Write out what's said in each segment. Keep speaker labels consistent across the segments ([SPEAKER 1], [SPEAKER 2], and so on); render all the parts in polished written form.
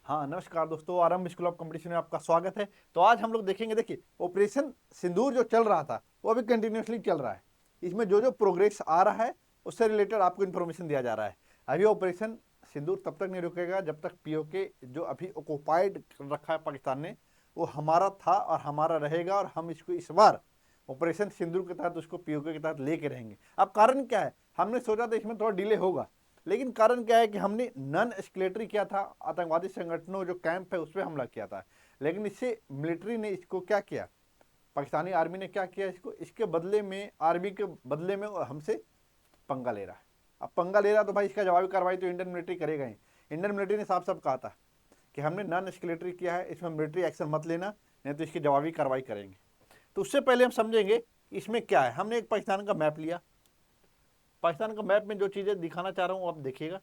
[SPEAKER 1] हाँ नमस्कार दोस्तों, आरंभ स्कूल ऑफ कंपटीशन में आपका स्वागत है। तो आज हम लोग देखेंगे, देखिए ऑपरेशन सिंदूर जो चल रहा था वो अभी कंटिन्यूसली चल रहा है। इसमें जो जो प्रोग्रेस आ रहा है उससे रिलेटेड आपको इन्फॉर्मेशन दिया जा रहा है। अभी ऑपरेशन सिंदूर तब तक नहीं रुकेगा जब तक पीओके जो अभी ऑक्युपाइड रखा है पाकिस्तान ने वो हमारा था और हमारा रहेगा, और हम इसको इस बार ऑपरेशन सिंदूर के तहत उसको पीओके के तहत लेके रहेंगे। अब कारण क्या है, हमने सोचा था इसमें थोड़ा डिले होगा, लेकिन कारण क्या है कि हमने नॉन एस्केलेटरी किया था, आतंकवादी संगठनों जो कैंप है उस पर हमला किया था। लेकिन इससे मिलिट्री ने इसको क्या किया, पाकिस्तानी आर्मी ने क्या किया, इसको इसके बदले में आर्मी के बदले में वो हमसे पंगा ले रहा है। अब पंगा ले रहा तो भाई इसका जवाबी कार्रवाई तो इंडियन मिलिट्री करेगा ही। इंडियन मिलिट्री ने साफ साफ कहा था कि हमने नॉन एस्केलेटरी किया है, इसमें मिलिट्री एक्शन मत लेना, नहीं तो इसकी जवाबी कार्रवाई करेंगे। तो उससे पहले हम समझेंगे इसमें क्या है। हमने एक पाकिस्तान का मैप लिया। पाकिस्तान का मैप में जो चीज़ें दिखाना चाह रहा हूँ आप देखिएगा।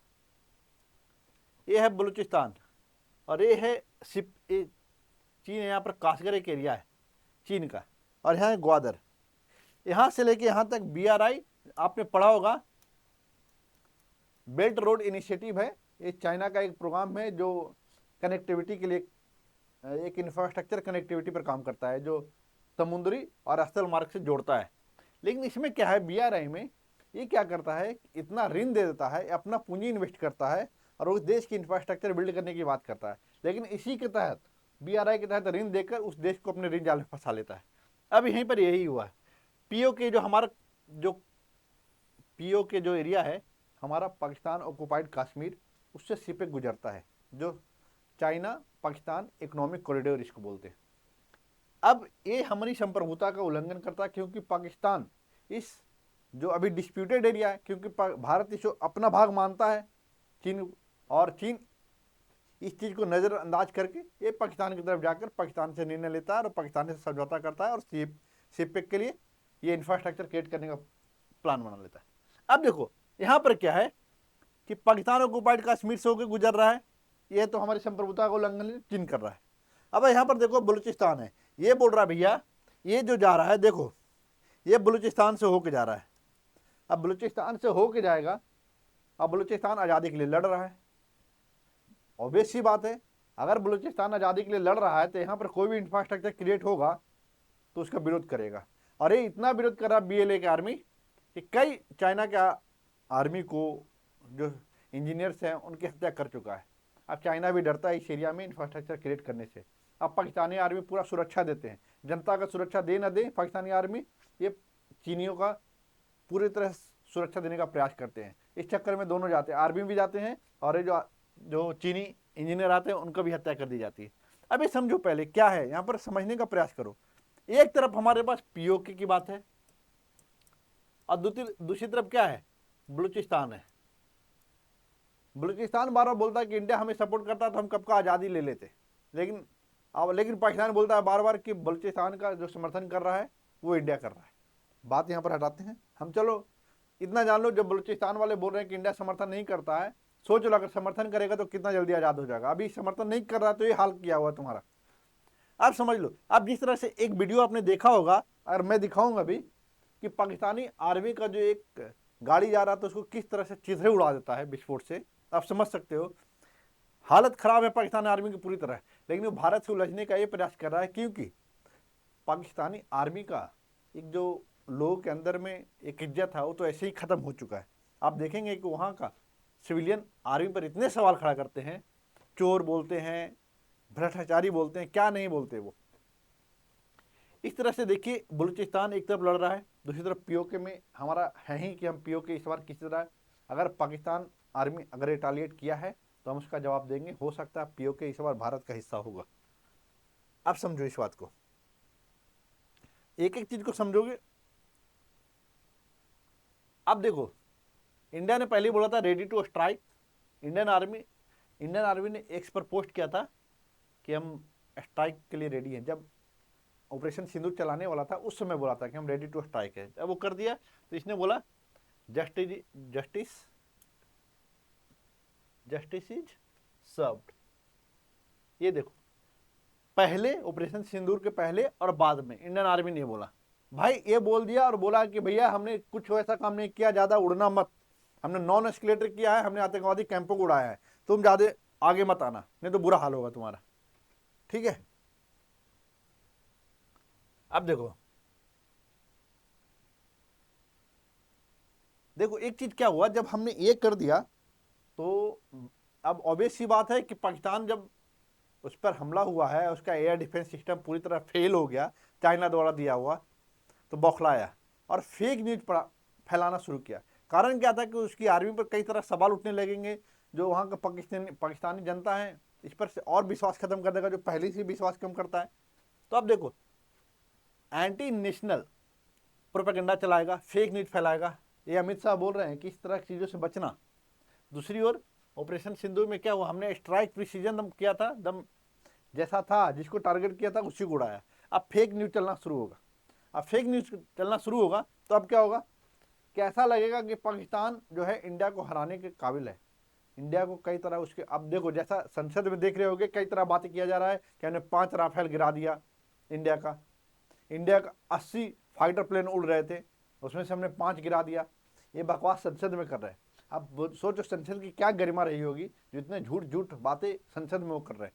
[SPEAKER 1] ये है बलूचिस्तान और ये है ये चीन है। यहाँ पर कासगर एक एरिया है चीन का, और यहाँ है ग्वादर। यहाँ से लेके यहाँ तक BRI आपने पढ़ा होगा, बेल्ट रोड इनिशिएटिव है। ये चाइना का एक प्रोग्राम है जो कनेक्टिविटी के लिए, एक इंफ्रास्ट्रक्चर कनेक्टिविटी पर काम करता है जो समुद्री और स्थल मार्ग से जोड़ता है। लेकिन इसमें क्या है, BRI में ये क्या करता है, इतना ऋण दे देता है, अपना पूंजी इन्वेस्ट करता है और उस देश की इंफ्रास्ट्रक्चर बिल्ड करने की बात करता है। लेकिन इसी के तहत BRI के तहत ऋण देकर उस देश को अपने ऋण जाल में फंसा लेता है। अब यहीं पर यही हुआ है। पीओके जो हमारा जो पीओके जो एरिया है हमारा पाकिस्तान ऑक्युपाइड कश्मीर, उससे सिपे गुजरता है, जो चाइना पाकिस्तान इकोनॉमिक कॉरिडोर इसको बोलते हैं। अब ये हमारी संप्रभुता का उल्लंघन करता है, क्योंकि पाकिस्तान इस जो अभी डिस्प्यूटेड एरिया है, क्योंकि भारत इसको अपना भाग मानता है चीन, और चीन इस चीज़ को नज़रअंदाज करके ये पाकिस्तान की तरफ जाकर पाकिस्तान से निर्णय लेता है और पाकिस्तान से समझौता करता है, और सीपेक के लिए ये इंफ्रास्ट्रक्चर क्रिएट करने का प्लान बना लेता है। अब देखो यहाँ पर क्या है कि पाकिस्तान ऑक्युपाइड कश्मीर से होकर गुजर रहा है, ये तो हमारी संप्रभुता का उल्लंघन चीन कर रहा है। अब यहाँ पर देखो बलूचिस्तान है, ये बोल रहा है भैया ये जो जा रहा है, देखो ये बलूचिस्तान से होके जा रहा है। अब बलूचिस्तान से होके जाएगा, अब बलूचिस्तान आज़ादी के लिए लड़ रहा है। ऑब्वियस सी बात है, अगर बलूचिस्तान आज़ादी के लिए लड़ रहा है तो यहाँ पर कोई भी इंफ्रास्ट्रक्चर क्रिएट होगा तो उसका विरोध करेगा। और ये इतना विरोध कर रहा BLA के आर्मी कि कई चाइना के आर्मी को जो इंजीनियर्स हैं उनकी हत्या कर चुका है। अब चाइना भी डरता है इस एरिया में इंफ्रास्ट्रक्चर क्रिएट करने से। अब पाकिस्तानी आर्मी पूरा सुरक्षा देते हैं, जनता का सुरक्षा दे ना दे पाकिस्तानी आर्मी, ये चीनियों का पूरी तरह सुरक्षा देने का प्रयास करते हैं। इस चक्कर में दोनों जाते हैं, आर्मी भी जाते हैं और ये जो चीनी इंजीनियर आते हैं उनका भी हत्या कर दी जाती है। अब ये समझो पहले क्या है, यहाँ पर समझने का प्रयास करो। एक तरफ हमारे पास पीओके की बात है और दूसरी तरफ क्या है, बलूचिस्तान है। बलूचिस्तान बार बार बोलता है कि इंडिया हमें सपोर्ट करता है तो हम कब का आज़ादी ले लेते, लेकिन पाकिस्तान बोलता है बार बार कि बलूचिस्तान का जो समर्थन कर रहा है वो इंडिया कर रहा है। बात यहाँ पर हटाते हैं हम। चलो इतना जान लो, जब बलूचिस्तान वाले बोल रहे हैं कि इंडिया समर्थन नहीं करता है, सोच लो अगर समर्थन करेगा तो कितना जल्दी आज़ाद हो जाएगा। अभी समर्थन नहीं कर रहा तो ये हाल किया हुआ तुम्हारा। आप समझ लो, अब जिस तरह से एक वीडियो आपने देखा होगा और मैं दिखाऊंगा अभी कि पाकिस्तानी आर्मी का जो एक गाड़ी जा रहा था उसको किस तरह से चिथड़े उड़ा देता है विस्फोट से, आप समझ सकते हो। हालत खराब है पाकिस्तानी आर्मी की पूरी तरह, लेकिन वो भारत से उलझने का ये प्रयास कर रहा है, क्योंकि पाकिस्तानी आर्मी का एक जो लोगों के अंदर में एक इज्जत था वो तो ऐसे ही खत्म हो चुका है। आप देखेंगे कि वहाँ का सिविलियन आर्मी पर इतने सवाल खड़ा करते हैं, चोर बोलते हैं, भ्रष्टाचारी बोलते हैं, क्या नहीं बोलते वो। इस तरह से देखिए बलूचिस्तान एक तरफ लड़ रहा है, दूसरी तरफ पीओके में हमारा है ही कि हम पीओके इस बार किसी तरह, अगर पाकिस्तान आर्मी अगर रिटालिएट किया है तो हम उसका जवाब देंगे। हो सकता है पीओके इस बार भारत का हिस्सा होगा। अब समझो इस बात को, एक एक चीज को समझोगे। अब देखो इंडिया ने पहले बोला था ready to strike. Indian army ने एक्स पर पोस्ट किया था कि हम स्ट्राइक के लिए रेडी हैं। जब ऑपरेशन सिंदूर चलाने वाला था उस समय बोला था कि हम रेडी टू स्ट्राइक है। जब वो कर दिया तो इसने बोला justice justice justice is served. ये देखो, पहले ऑपरेशन सिंदूर के पहले और बाद में इंडियन आर्मी ने बोला, भाई ये बोल दिया और बोला कि भैया हमने कुछ ऐसा काम नहीं किया, ज़्यादा उड़ना मत, हमने नॉन एस्केलेटर किया है, हमने आतंकवादी कैंपों को उड़ाया है, तुम ज़्यादा आगे मत आना, नहीं तो बुरा हाल होगा तुम्हारा। ठीक है, अब देखो देखो एक चीज क्या हुआ, जब हमने ये कर दिया तो अब ऑब्वियस सी बात है कि पाकिस्तान जब उस पर हमला हुआ है, उसका एयर डिफेंस सिस्टम पूरी तरह फेल हो गया, चाइना द्वारा दिया हुआ, तो बौखलाया और फेक न्यूज फैलाना शुरू किया। कारण क्या था कि उसकी आर्मी पर कई तरह सवाल उठने लगेंगे, जो वहाँ का पाकिस्तानी जनता है इस पर से और विश्वास खत्म कर देगा, जो पहले से विश्वास कम करता है। तो अब देखो, एंटी नेशनल प्रोपेगेंडा चलाएगा, फेक न्यूज फैलाएगा, ये अमित शाह बोल रहे हैं कि इस तरह की चीज़ों से बचना। दूसरी ओर ऑपरेशन सिंधु में क्या हुआ, हमने स्ट्राइक प्रिसीजन दम किया था, दम जैसा था जिसको टारगेट किया था उसी को उड़ाया। अब फेक न्यूज चलना शुरू होगा, अब फेक न्यूज चलना शुरू होगा तो अब क्या होगा कि ऐसा लगेगा कि पाकिस्तान जो है इंडिया को हराने के काबिल है। इंडिया को कई तरह उसके, अब देखो जैसा संसद में देख रहे होगे कई तरह बातें किया जा रहा है कि हमने 5 राफेल गिरा दिया इंडिया का 80 फाइटर प्लेन उड़ रहे थे, उसमें से हमने 5 गिरा दिया। ये बकवास संसद में कर रहे हैं। अब सोचो संसद की क्या गरिमा रही होगी जो इतने झूठ झूठ बातें संसद में वो कर रहे हैं,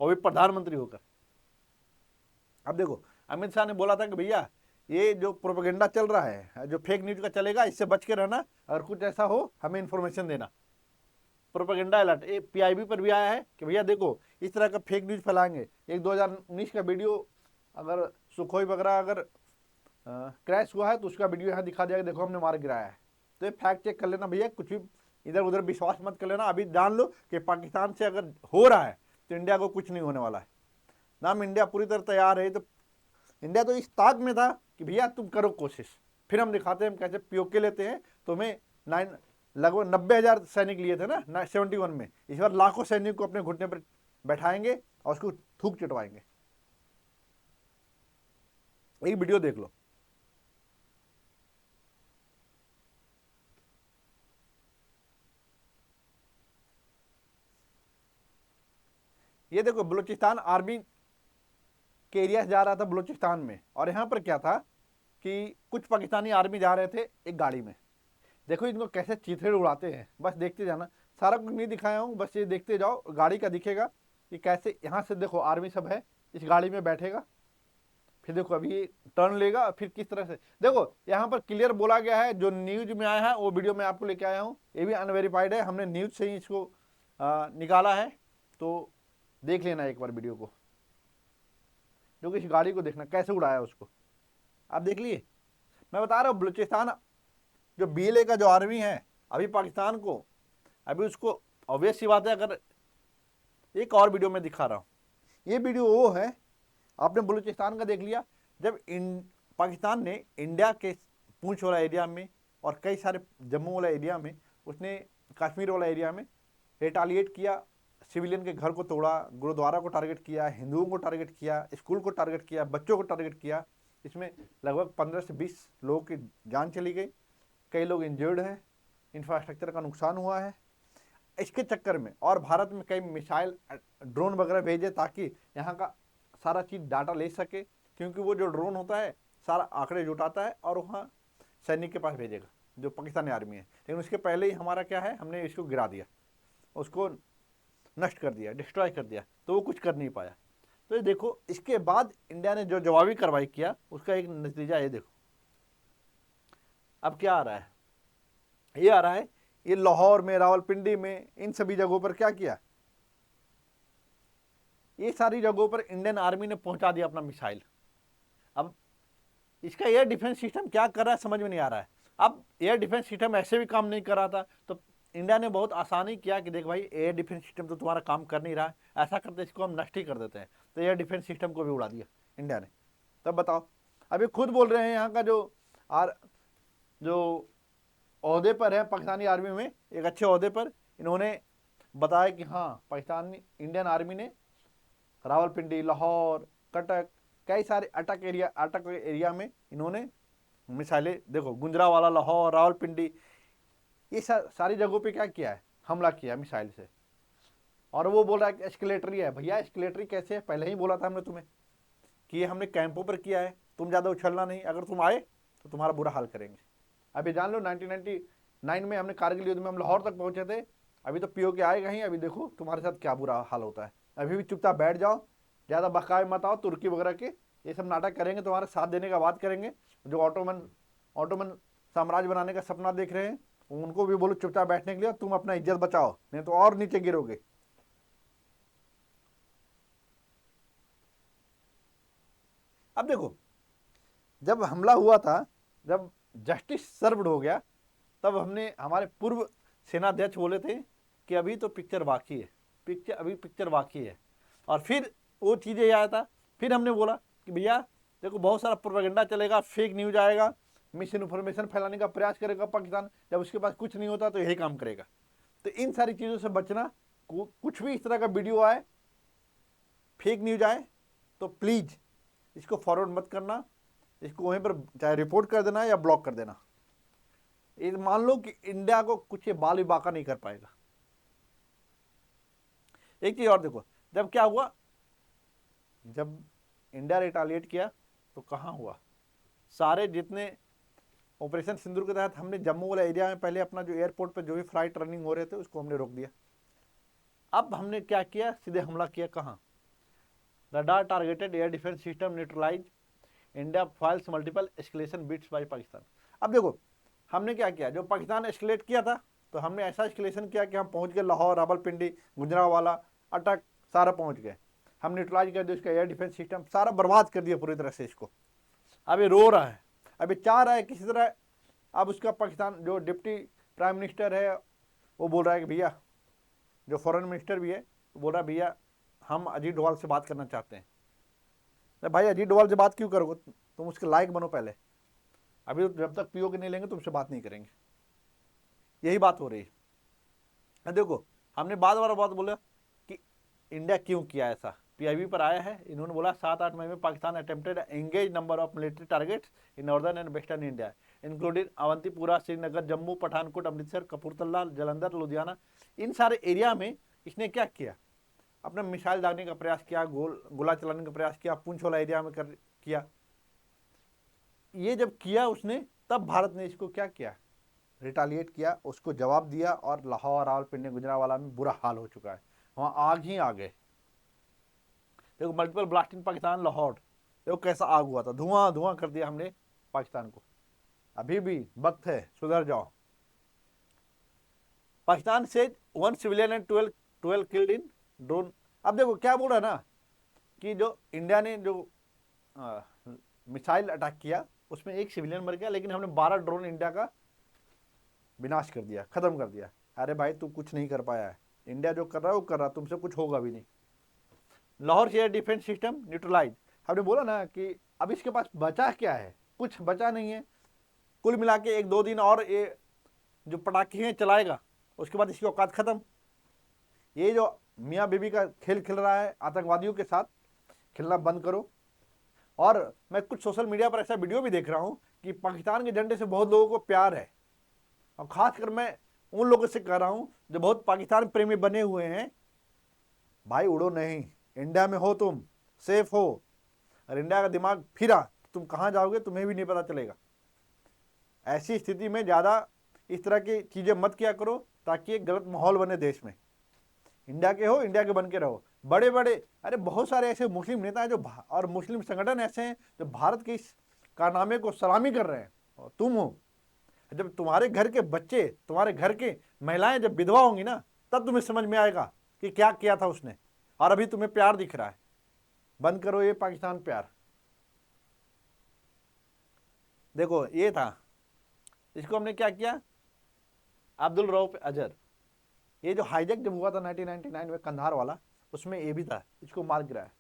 [SPEAKER 1] और भी प्रधानमंत्री होकर। अब देखो अमित शाह ने बोला था कि भैया ये जो प्रोपेगेंडा चल रहा है, जो फेक न्यूज का चलेगा, इससे बच के रहना, अगर कुछ ऐसा हो हमें इन्फॉर्मेशन देना। प्रोपेगेंडा अलर्ट ये पीआईबी पर भी आया है कि भैया देखो इस तरह का फेक न्यूज फैलाएंगे। एक 2019 का वीडियो, अगर सुखोई वगैरह अगर क्रैश हुआ है तो उसका वीडियो यहाँ दिखा दिया, देखो हमने मार गिराया है। तो ये फैक्ट चेक कर लेना भैया, कुछ भी इधर उधर विश्वास मत कर लेना। अभी जान लो कि पाकिस्तान से अगर हो रहा है तो इंडिया को कुछ नहीं होने वाला है। नाम इंडिया पूरी तरह तैयार है। तो इंडिया तो इस ताक में था कि भैया तुम करो कोशिश, फिर हम दिखाते हैं हम कैसे पीओके लेते हैं। तुम्हें लगभग 90,000 सैनिक लिए थे ना 71 में, इस बार लाखों सैनिक को अपने घुटने पर बैठाएंगे और उसको थूक चिटवाएंगे। एक वीडियो देख लो। ये देखो बलूचिस्तान आर्मी के एरिया से जा रहा था बलूचिस्तान में, और यहाँ पर क्या था कि कुछ पाकिस्तानी आर्मी जा रहे थे एक गाड़ी में। देखो इनको कैसे चीथड़े उड़ाते हैं, बस देखते जाना, सारा कुछ नहीं दिखाया हूँ, बस ये देखते जाओ। गाड़ी का दिखेगा कि कैसे यहाँ से देखो आर्मी सब है, इस गाड़ी में बैठेगा, फिर देखो अभी ये टर्न लेगा, फिर किस तरह से देखो यहाँ पर क्लियर बोला गया है। जो न्यूज में आया है वो वीडियो में आपको लेके आया हूँ, ये भी अनवेरीफाइड है, हमने न्यूज से ही इसको निकाला है। तो देख लेना एक बार वीडियो को, जो कि इस गाड़ी को देखना कैसे उड़ाया उसको। आप देख लिए, मैं बता रहा हूँ बलूचिस्तान जो बीएलए का जो आर्मी है अभी पाकिस्तान को, अभी उसको ऑब्वियस सी बात है। अगर एक और वीडियो में दिखा रहा हूँ, ये वीडियो वो है, आपने बलूचिस्तान का देख लिया जब पाकिस्तान ने इंडिया के पूंछ वाला एरिया में और कई सारे जम्मू वाला एरिया में, उसने कश्मीर वाला एरिया में रिटालिएट किया, सिविलियन के घर को तोड़ा, गुरुद्वारा को टारगेट किया, हिंदुओं को टारगेट किया, स्कूल को टारगेट किया, बच्चों को टारगेट किया। इसमें लगभग 15 से 20 लोगों की जान चली गई, कई लोग इंजर्ड हैं, इंफ्रास्ट्रक्चर का नुकसान हुआ है इसके चक्कर में। और भारत में कई मिसाइल ड्रोन वगैरह भेजे ताकि यहाँ का सारा चीज़ डाटा ले सके, क्योंकि वो जो ड्रोन होता है सारा आंकड़े जुटाता है और वहाँ सैनिक के पास भेजेगा जो पाकिस्तानी आर्मी है। लेकिन उसके पहले ही हमारा क्या है, हमने इसको गिरा दिया, उसको नष्ट कर दिया, डिस्ट्रॉय कर दिया, तो वो कुछ कर नहीं पाया। तो ये देखो इसके बाद इंडिया ने जो जवाबी कार्रवाई किया उसका एक नतीजा ये देखो। अब क्या आ रहा है, ये आ रहा है, ये लाहौर में, रावलपिंडी में, इन सभी जगहों पर क्या किया, ये सारी जगहों पर इंडियन आर्मी ने पहुंचा दिया अपना मिसाइल। अब इसका एयर डिफेंस सिस्टम क्या कर रहा है समझ में नहीं आ रहा है। अब एयर डिफेंस सिस्टम ऐसे भी काम नहीं कर रहा था, तो इंडिया ने बहुत आसानी किया कि देख भाई एयर डिफेंस सिस्टम तो तुम्हारा काम कर नहीं रहा है, ऐसा करते इसको हम नष्ट ही कर देते हैं। तो एयर डिफेंस सिस्टम को भी उड़ा दिया इंडिया ने। तब बताओ, अभी खुद बोल रहे हैं यहाँ का जो ओहदे पर है पाकिस्तानी आर्मी में, एक अच्छे ओहदे पर, इन्होंने बताया कि हाँ पाकिस्तानी इंडियन आर्मी ने रावलपिंडी, लाहौर, कटक, कई सारे अटक एरिया में इन्होंने मिसाइलें, देखो गुजरांवाला, लाहौर, रावलपिंडी, ये सारी जगहों पे क्या किया है, हमला किया मिसाइल से। और वो बोल रहा है कि एस्केलेटरी है। भैया एस्केलेटरी कैसे है, पहले ही बोला था हमने तुम्हें कि ये हमने कैंपों पर किया है, तुम ज़्यादा उछलना नहीं, अगर तुम आए तो तुम्हारा बुरा हाल करेंगे। अभी जान लो 1999 में हमने कारगिल युद्ध में हम लाहौर तक पहुंचे थे, अभी तो पीओके आएगा ही, अभी देखो तुम्हारे साथ क्या बुरा हाल होता है। अभी भी चुपचाप बैठ जाओ, ज़्यादा बहकावे मत आओ। तुर्की वगैरह के ये सब नाटक करेंगे, तुम्हारे साथ देने का बात करेंगे। जो ऑटोमन ऑटोमन साम्राज्य बनाने का सपना देख रहे हैं, उनको भी बोलो चुपचाप बैठने के लिए, तुम अपना इज्जत बचाओ, नहीं तो और नीचे गिरोगे। अब देखो, जब हमला हुआ था, जब जस्टिस सर्व्ड हो गया, तब हमने, हमारे पूर्व सेनाध्यक्ष बोले थे कि अभी तो पिक्चर बाकी है, पिक्चर बाकी है। और फिर वो चीज़ें आया था, फिर हमने बोला कि भैया देखो बहुत सारा प्रोपेगेंडा चलेगा, फेक न्यूज आएगा, मिस इन्फॉर्मेशन फैलाने का प्रयास करेगा पाकिस्तान, जब उसके पास कुछ नहीं होता तो यही काम करेगा। तो इन सारी चीज़ों से बचना, कुछ भी इस तरह का वीडियो आए, फेक न्यूज आए, तो प्लीज़ इसको फॉरवर्ड मत करना, इसको वहीं पर चाहे रिपोर्ट कर देना या ब्लॉक कर देना। ये मान लो कि इंडिया को कुछ ये बाल भी बाका नहीं कर पाएगा। एक चीज और देखो, जब क्या हुआ, जब इंडिया रिटालिएट किया तो कहाँ हुआ, सारे जितने ऑपरेशन सिंदूर के तहत हमने जम्मू वाला एरिया में पहले अपना जो एयरपोर्ट पर जो भी फ्लाइट रनिंग हो रहे थे उसको हमने रोक दिया। अब हमने क्या किया, सीधे हमला किया कहाँ, radar targeted air defence system neutralise India foils multiple escalation bids by Pakistan. अब देखो हमने क्या किया, जो पाकिस्तान एस्केलेट किया था तो हमने ऐसा एस्केलेशन किया कि हम पहुंच गए लाहौर, रावलपिंडी, गुजरांवाला, अटक, सारा पहुंच गए। हम न्यूट्रलाइज कर दिया उसका एयर डिफेंस सिस्टम, सारा बर्बाद कर दिया पूरी तरह से इसको। अब ये रो रहा है, अब ये चाह रहा है किसी तरह। अब उसका पाकिस्तान जो डिप्टी प्राइम मिनिस्टर है वो बोल रहा है कि भैया, जो फॉरेन मिनिस्टर भी है वो बोल रहा है भैया हम अजीत डोभाल से बात करना चाहते हैं। तो भाई अजीत डोभाल से बात क्यों करोगे, तुम उसके लायक बनो पहले। अभी तो जब तक पीओके नहीं लेंगे तुमसे बात नहीं करेंगे, यही बात हो रही है। देखो हमने बार बात बोला कि इंडिया क्यों किया ऐसा, पीआईबी पर आया है, इन्होंने बोला 7-8 मई में Pakistan attempted engage number of military targets in northern and western India including Avantipura, Srinagar, Jammu, Pathankot, Amritsar, Kapurthala, Jalandhar, Ludhiana. इन सारे एरिया में इसने क्या किया, अपना मिसाइल दागने का प्रयास किया, गोला चलाने का प्रयास किया, पुंछ वाला एरिया में किया। ये जब किया उसने, तब भारत ने इसको क्या किया, रिटालिएट किया, उसको जवाब दिया, और लाहौर, रावलपिंडी, गुजरांवाला में बुरा हाल हो चुका है, वहाँ आग ही आ गए। देखो multiple blast in Pakistan, Lahore, देखो कैसा आग हुआ था, धुआं धुआं कर दिया हमने पाकिस्तान को। अभी भी वक्त है, सुधर जाओ। पाकिस्तान से 1 civilian and 12 killed in drone. अब देखो क्या बोल रहा है ना, कि जो इंडिया ने जो मिसाइल अटैक किया उसमें 1 सिविलियन मर गया, लेकिन हमने 12 ड्रोन इंडिया का विनाश कर दिया, खत्म कर दिया। अरे भाई तू कुछ नहीं कर पाया है, इंडिया जो कर रहा है वो कर रहा, तुमसे कुछ होगा भी नहीं। Lahore air defence system neutralise, हमने बोला ना कि अब इसके पास बचा क्या है, कुछ बचा नहीं है। कुल मिला के 1-2 दिन और ये जो पटाखे हैं चलाएगा, उसके बाद इसकी औकात खत्म। ये जो मियाँ बीबी का खेल खेल रहा है आतंकवादियों के साथ, खेलना बंद करो। और मैं कुछ सोशल मीडिया पर ऐसा वीडियो भी देख रहा हूँ कि पाकिस्तान के झंडे से बहुत लोगों को प्यार है, और खासकर मैं उन लोगों से कह रहा हूँ जो बहुत पाकिस्तान प्रेमी बने हुए हैं, भाई उड़ो नहीं, इंडिया में हो, तुम सेफ हो। और इंडिया का दिमाग फिरा तो तुम कहाँ जाओगे तुम्हें भी नहीं पता चलेगा। ऐसी स्थिति में ज़्यादा इस तरह की चीज़ें मत किया करो, ताकि एक गलत माहौल बने देश में। इंडिया के हो, इंडिया के बन के रहो। बड़े बड़े, अरे बहुत सारे ऐसे मुस्लिम नेता हैं जो और मुस्लिम संगठन ऐसे हैं जो भारत के इस कारनामे को सलामी कर रहे हैं, और तुम हो। जब तुम्हारे घर के बच्चे, तुम्हारे घर के महिलाएं जब विधवा होंगी ना, तब तुम्हें समझ में आएगा कि क्या किया था उसने। और अभी तुम्हें प्यार दिख रहा है, बंद करो ये पाकिस्तान प्यार। देखो ये था, इसको हमने क्या किया, अब्दुल रऊफ अजहर, ये जो हाईजैक जब हुआ था 1999 में कंधार वाला, उसमें ये भी था, इसको मार गिराया।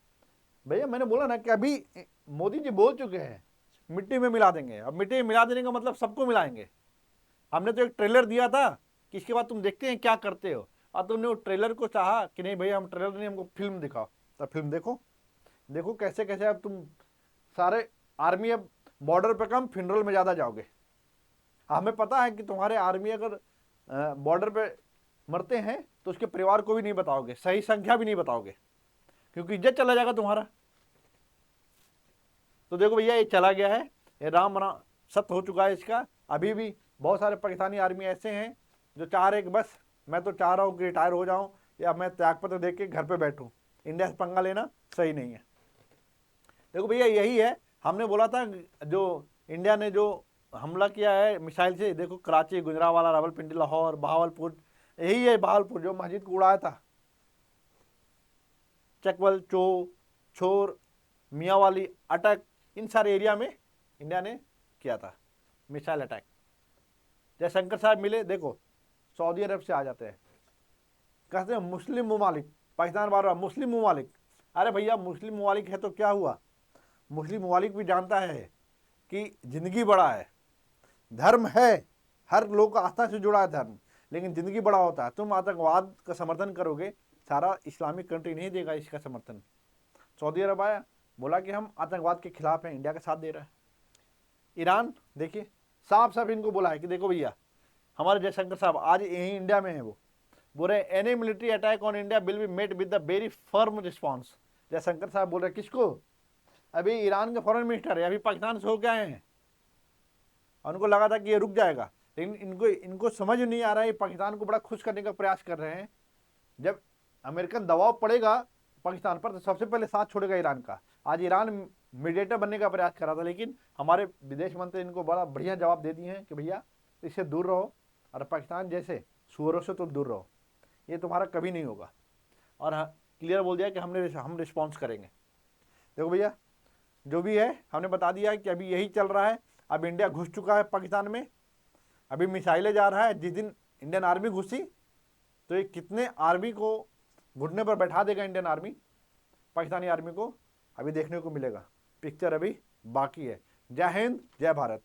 [SPEAKER 1] भैया मैंने बोला ना कि अभी मोदी जी बोल चुके हैं मिट्टी में मिला देंगे। अब मिट्टी में मिला देने का मतलब सबको मिलाएंगे। हमने तो एक ट्रेलर दिया था कि इसके बाद तुम देखते हैं क्या करते हो, और तुमने वो ट्रेलर को चाहा कि नहीं भैया हम ट्रेलर नहीं, हमको फिल्म दिखाओ। तो फिल्म देखो, देखो कैसे कैसे अब तुम सारे आर्मी अब बॉर्डर पे कम फ्यूनरल में ज़्यादा जाओगे। हमें पता है कि तुम्हारे आर्मी अगर बॉर्डर पे मरते हैं तो उसके परिवार को भी नहीं बताओगे, सही संख्या भी नहीं बताओगे, क्योंकि इज्जत चला जाएगा तुम्हारा। तो देखो भैया ये चला गया है, ये राम सत्य हो चुका है इसका। अभी भी बहुत सारे पाकिस्तानी आर्मी ऐसे हैं जो चाह रहे कि बस मैं तो चाह रहा हूँ कि रिटायर हो जाऊँ या मैं त्यागपत्र दे के घर पे बैठूँ। इंडिया से पंगा लेना सही नहीं है। देखो भैया यही है, हमने बोला था जो इंडिया ने जो हमला किया है मिसाइल से, देखो कराची, गुजरांवाला, रावलपिंडी, लाहौर, बहावलपुर, यही है बहावलपुर जो मस्जिद को उड़ाया था, चकवल, छोर, मियाँवाली, अटक, इन सारे एरिया में इंडिया ने किया था मिसाइल अटैक। जयशंकर साहब मिले, देखो सऊदी अरब से आ जाते हैं, कहते हैं मुस्लिम ममालिक, पाकिस्तान बार बार मुस्लिम ममालिक। अरे भैया मुस्लिम ममालिक है तो क्या हुआ, मुस्लिम ममालिक भी जानता है कि जिंदगी बड़ा है, धर्म है, हर लोग का आस्था से जुड़ा है धर्म, लेकिन जिंदगी बड़ा होता है। तुम आतंकवाद का समर्थन करोगे, सारा इस्लामिक कंट्री नहीं देगा इसका समर्थन। सऊदी अरब आया, बोला कि हम आतंकवाद के खिलाफ हैं, इंडिया का साथ दे रहा है। ईरान देखिए साफ साफ इनको बोला है कि देखो भैया, हमारे जयशंकर साहब आज यहीं इंडिया में है, वो बोल रहे any military attack on India will be met with the very firm response. Jaishankar साहब बोल रहे किसको, अभी ईरान के फॉरेन मिनिस्टर है, अभी पाकिस्तान से होकर आए हैं, उनको लगा था कि ये रुक जाएगा, लेकिन इनको समझ नहीं आ रहा है, पाकिस्तान को बड़ा खुश करने का प्रयास कर रहे हैं। जब अमेरिकन दबाव पड़ेगा पाकिस्तान पर तो सबसे पहले साथ छोड़ेगा ईरान का। आज ईरान मीडिएटर बनने का प्रयास कर रहा था, लेकिन हमारे विदेश मंत्री इनको बड़ा बढ़िया जवाब दे दिए हैं कि भैया इससे दूर रहो, और पाकिस्तान जैसे सुअरों से तुम दूर रहो, ये तुम्हारा कभी नहीं होगा। और क्लियर बोल दिया कि हम रिस्पॉन्स करेंगे। देखो भैया जो भी है हमने बता दिया है कि अभी यही चल रहा है। अब इंडिया घुस चुका है पाकिस्तान में, अभी मिसाइलें जा रहा है। जिस दिन इंडियन आर्मी घुसी तो ये कितने आर्मी को घुटने पर बैठा देगा इंडियन आर्मी, पाकिस्तानी आर्मी को, अभी देखने को मिलेगा। पिक्चर अभी बाकी है। जय हिंद, जय भारत।